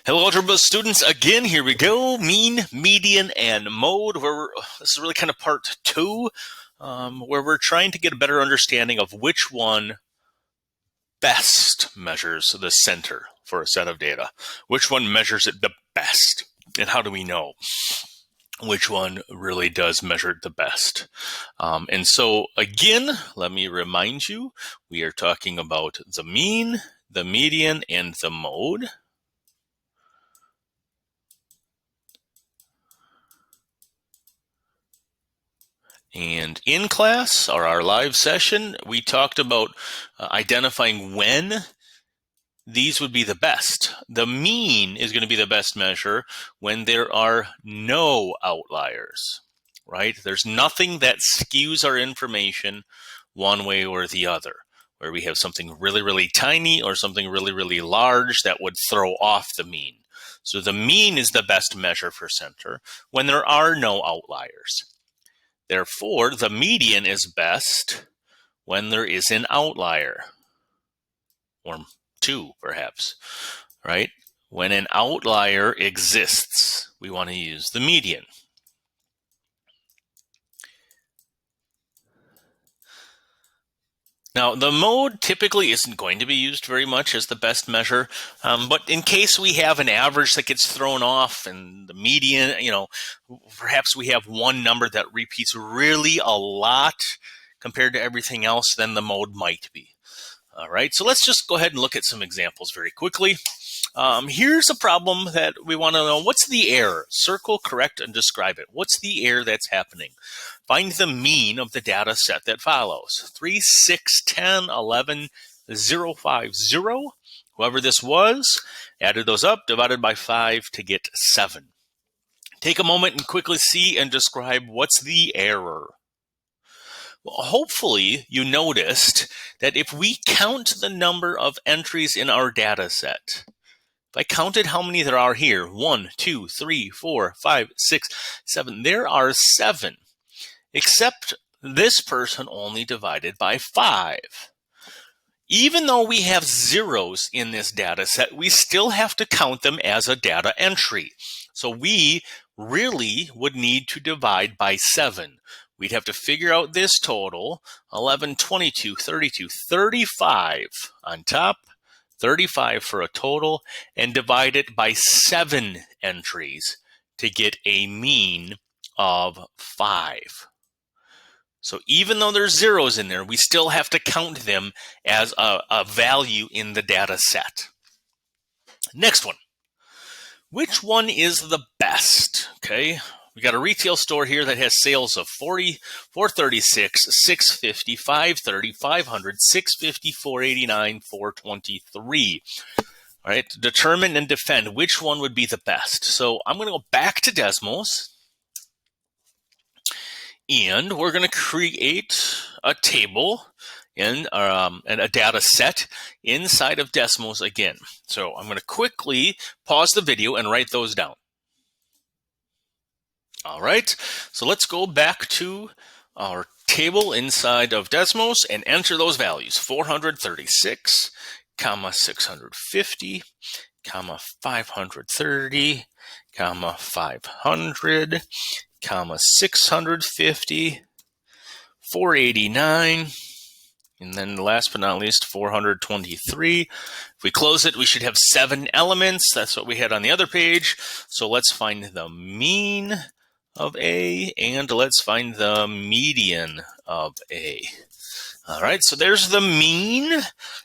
Hello, Algebra students. Again, here we go. Mean, median, and mode. This is really kind of part two, where we're trying to get a better understanding of which one best measures the center for a set of data. Which one measures it the best? And how do we know which one really does measure it the best? And so, again, let me remind you, we are talking about the mean, the median, and the mode. And in class, or our live session, we talked about identifying when these would be the best. The mean is going to be the best measure when there are no outliers, right? There's nothing that skews our information one way or the other, where we have something really, really tiny or something really, really large that would throw off the mean. So the mean is the best measure for center when there are no outliers. Therefore, the median is best when there is an outlier, or two, perhaps, right? When an outlier exists, we want to use the median. Now, the mode typically isn't going to be used very much as the best measure, but in case we have an average that gets thrown off and the median, perhaps we have one number that repeats really a lot compared to everything else, then the mode might be. All right, so let's just go ahead and look at some examples very quickly. Here's a problem that we want to know. What's the error? Circle, correct, and describe it. What's the error that's happening? Find the mean of the data set that follows. 3, 6, 10, 11, 0, 5, 0. Whoever this was, added those up, divided by 5 to get 7. Take a moment and quickly see and describe what's the error. Well, hopefully you noticed that if we count the number of entries in our data set, if I counted how many there are here, 1, 2, 3, 4, 5, 6, 7, there are 7. Except this person only divided by 5. Even though we have zeros in this data set, we still have to count them as a data entry. So we really would need to divide by 7. We'd have to figure out this total, 11, 22, 32, 35 on top, 35 for a total, and divide it by 7 entries to get a mean of 5. So even though there's zeros in there, we still have to count them as a value in the data set. Next one. Which one is the best? Okay, we got a retail store here that has sales of 40, 436, 650, 530, 500, 650, 489, 423. All right, determine and defend which one would be the best. So I'm going to go back to Desmos. And we're going to create a table and a data set inside of Desmos again. So I'm going to quickly pause the video and write those down. All right, so let's go back to our table inside of Desmos and enter those values. 436, 650, 530, 500, 650, 489, and then last but not least, 423. If we close it, we should have 7 elements. That's what we had on the other page. So let's find the mean of A, and let's find the median of A. All right, so there's the mean,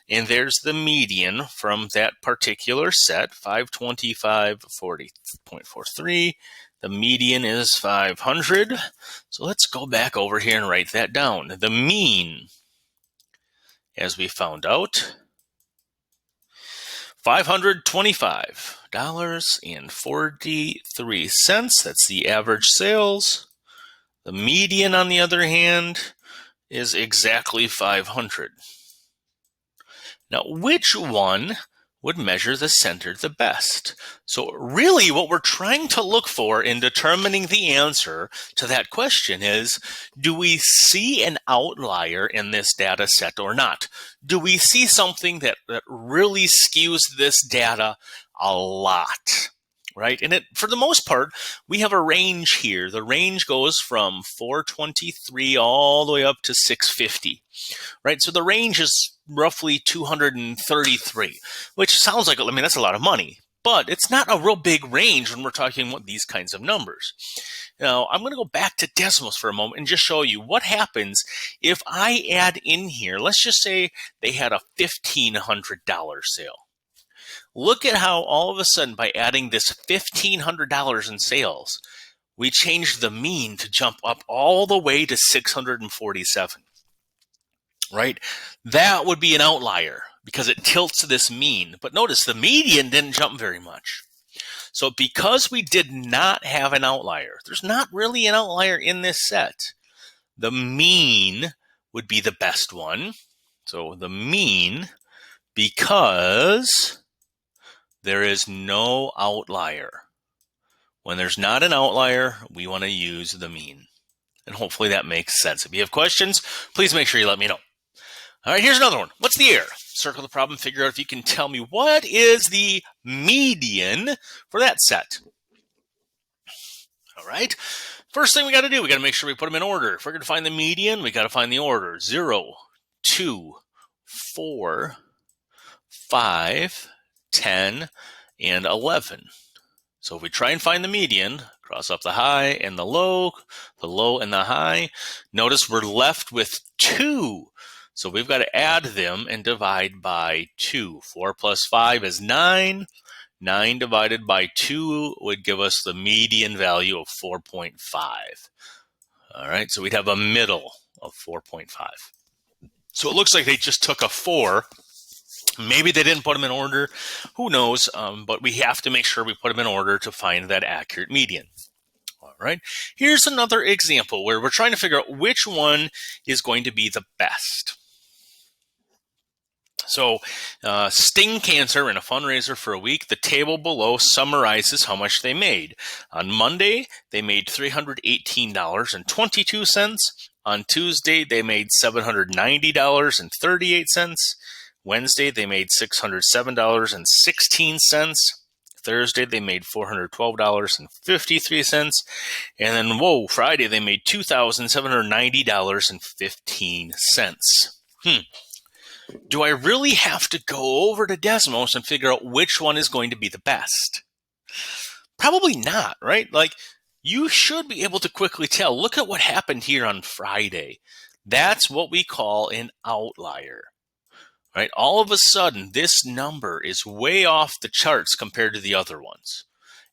and there's the median from that particular set, 525, 40.43. The median is 500. So let's go back over here and write that down. The mean, as we found out, $525.43. That's the average sales. The median, on the other hand, is exactly 500. Now, which one would measure the center the best? So really what we're trying to look for in determining the answer to that question is, do we see an outlier in this data set or not? Do we see something that really skews this data a lot, right? And for the most part, we have a range here. The range goes from 423 all the way up to 650, right? So the range is roughly 233, which sounds like, that's a lot of money, but it's not a real big range when we're talking about these kinds of numbers. Now, I'm going to go back to decimals for a moment and just show you what happens if I add in here. Let's just say they had a $1,500 sale. Look at how all of a sudden, by adding this $1,500 in sales, we changed the mean to jump up all the way to 647, right? That would be an outlier because it tilts this mean. But notice the median didn't jump very much. So because we did not have an outlier, there's not really an outlier in this set. The mean would be the best one. So the mean, because there is no outlier. When there's not an outlier, we want to use the mean. And hopefully that makes sense. If you have questions, please make sure you let me know. All right, here's another one. What's the error? Circle the problem, figure out if you can tell me what is the median for that set. All right, first thing we got to do, we got to make sure we put them in order. If we're going to find the median, we got to find the order. 0, 2, 4, 5, 10, and 11. So if we try and find the median, cross off the high and the low and the high, notice we're left with 2. So we've got to add them and divide by 2. 4 plus 5 is 9. 9 divided by 2 would give us the median value of 4.5. All right, so we'd have a middle of 4.5. So it looks like they just took a 4. Maybe they didn't put them in order. Who knows? But we have to make sure we put them in order to find that accurate median. All right. Here's another example where we're trying to figure out which one is going to be the best. So, Sting Cancer ran a fundraiser for a week. The table below summarizes how much they made. On Monday, they made $318.22. On Tuesday, they made $790.38. Wednesday, they made $607.16. Thursday, they made $412.53. And then, Friday, they made $2,790.15. Do I really have to go over to decimals and figure out which one is going to be the best? Probably not, right? Like, you should be able to quickly tell. Look at what happened here on Friday. That's what we call an outlier, right? All of a sudden, this number is way off the charts compared to the other ones.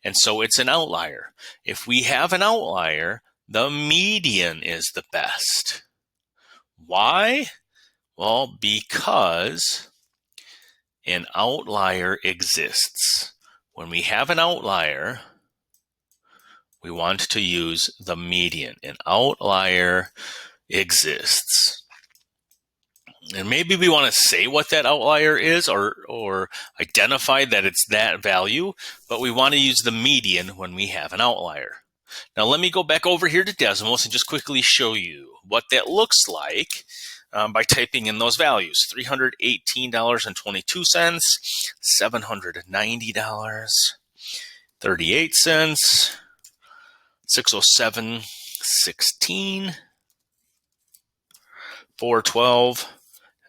And so it's an outlier. If we have an outlier, the median is the best. Why? Well, because an outlier exists. When we have an outlier, we want to use the median. An outlier exists. And maybe we want to say what that outlier is or identify that it's that value, but we want to use the median when we have an outlier. Now, let me go back over here to decimals and just quickly show you what that looks like. By typing in those values, $318.22, $790.38, $607.16, $412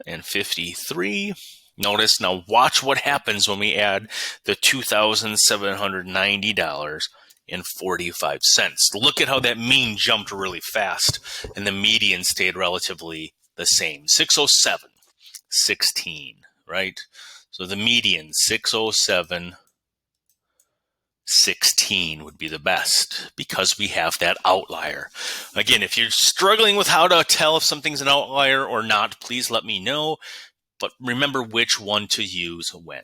and 53. Notice now, watch what happens when we add the $2,790.45. Look at how that mean jumped really fast, and the median stayed relatively the same. 607.16, right? So the median 607.16 would be the best because we have that outlier. Again, if you're struggling with how to tell if something's an outlier or not, please let me know. But remember which one to use when.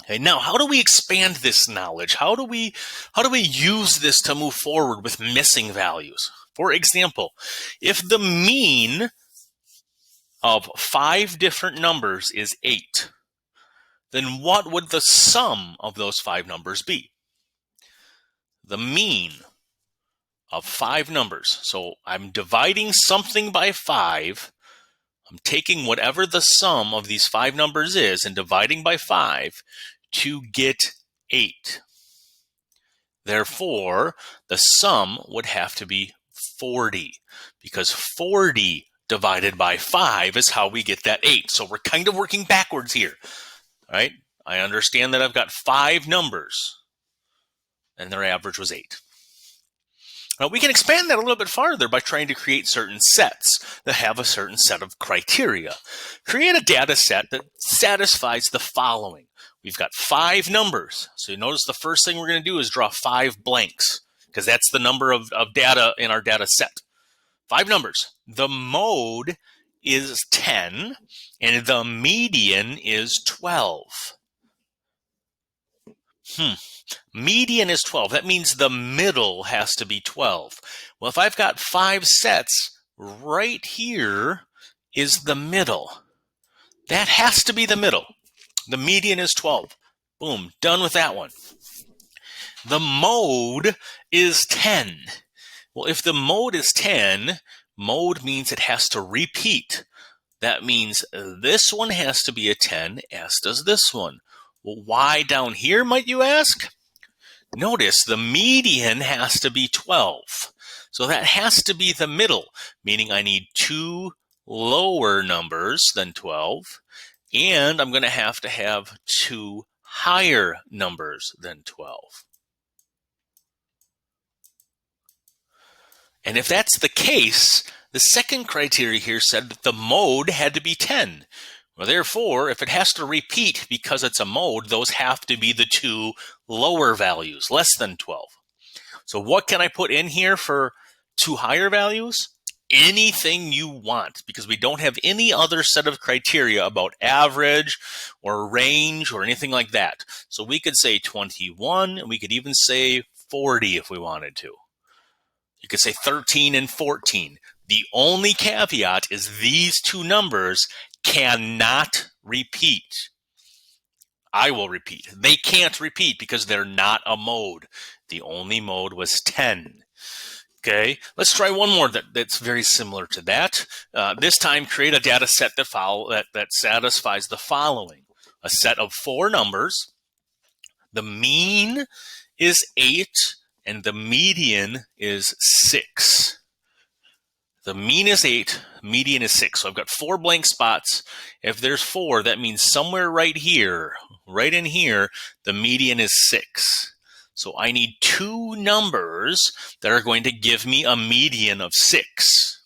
Okay, now, how do we expand this knowledge? How do we use this to move forward with missing values? For example, if the mean of 5 different numbers is 8, then what would the sum of those 5 numbers be? The mean of 5 numbers. So I'm dividing something by 5. I'm taking whatever the sum of these 5 numbers is and dividing by 5 to get 8. Therefore, the sum would have to be 40, because 40 divided by 5 is how we get that 8. So we're kind of working backwards here, right? I understand that I've got 5 numbers, and their average was 8. Now, we can expand that a little bit farther by trying to create certain sets that have a certain set of criteria. Create a data set that satisfies the following. We've got 5 numbers. So you notice the first thing we're going to do is draw 5 blanks, because that's the number of data in our data set. 5 numbers. The mode is 10, and the median is 12. Median is 12. That means the middle has to be 12. Well, if I've got 5 sets, right here is the middle. That has to be the middle. The median is 12. Boom, done with that one. The mode is 10. Well, if the mode is 10, mode means it has to repeat. That means this one has to be a 10, as does this one. Well, why down here, might you ask? Notice the median has to be 12. So that has to be the middle, meaning I need 2 lower numbers than 12, and I'm going to have 2 higher numbers than 12. And if that's the case, the second criteria here said that the mode had to be 10. Well, therefore, if it has to repeat because it's a mode, those have to be the 2 lower values, less than 12. So what can I put in here for 2 higher values? Anything you want, because we don't have any other set of criteria about average or range or anything like that. So we could say 21, and we could even say 40 if we wanted to. You could say 13 and 14. The only caveat is these 2 numbers cannot repeat. I will repeat. They can't repeat because they're not a mode. The only mode was 10. Okay, let's try one more that's very similar to that. This time, create a data set that satisfies the following. A set of 4 numbers. The mean is 8, and the median is 6. The mean is 8, median is 6. So I've got 4 blank spots. If there's 4, that means somewhere right here, right in here, the median is 6. So I need 2 numbers that are going to give me a median of 6.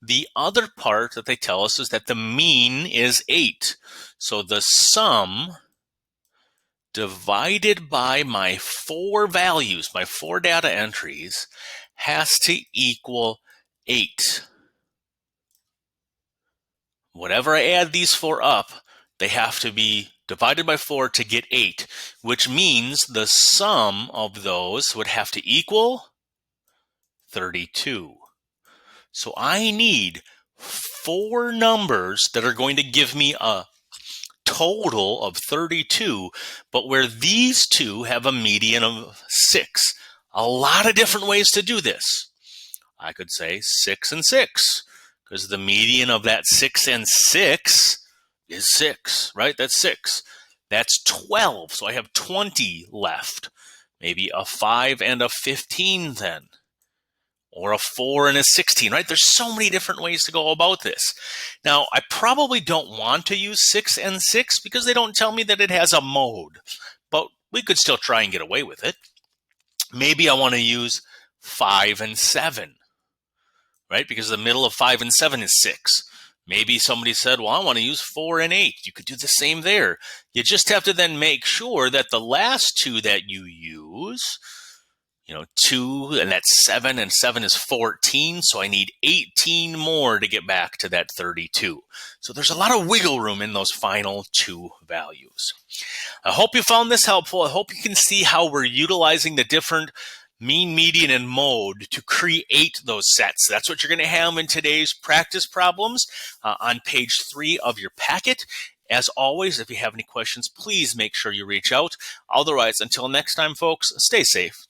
The other part that they tell us is that the mean is 8. So the sum divided by my 4 values, my 4 data entries, has to equal 8. Whatever I add these 4 up, they have to be divided by 4 to get 8, which means the sum of those would have to equal 32. So I need 4 numbers that are going to give me a total of 32, but where these 2 have a median of 6. A lot of different ways to do this. I could say 6 and 6, because the median of that 6 and 6 is 6, right? That's 6. That's 12, so I have 20 left. Maybe a 5 and a 15 then, or a 4 and a 16, right? There's so many different ways to go about this. Now, I probably don't want to use 6 and 6 because they don't tell me that it has a mode, but we could still try and get away with it. Maybe I want to use 5 and 7. Right? Because the middle of 5 and 7 is 6. Maybe somebody said, well, I want to use 4 and 8. You could do the same there. You just have to then make sure that the last 2 that you use, 2, and that's 7, and 7 is 14. So I need 18 more to get back to that 32. So there's a lot of wiggle room in those final 2 values. I hope you found this helpful. I hope you can see how we're utilizing the different mean, median, and mode to create those sets. That's what you're going to have in today's practice problems on page 3 of your packet. As always, if you have any questions, please make sure you reach out. Otherwise, until next time, folks, stay safe.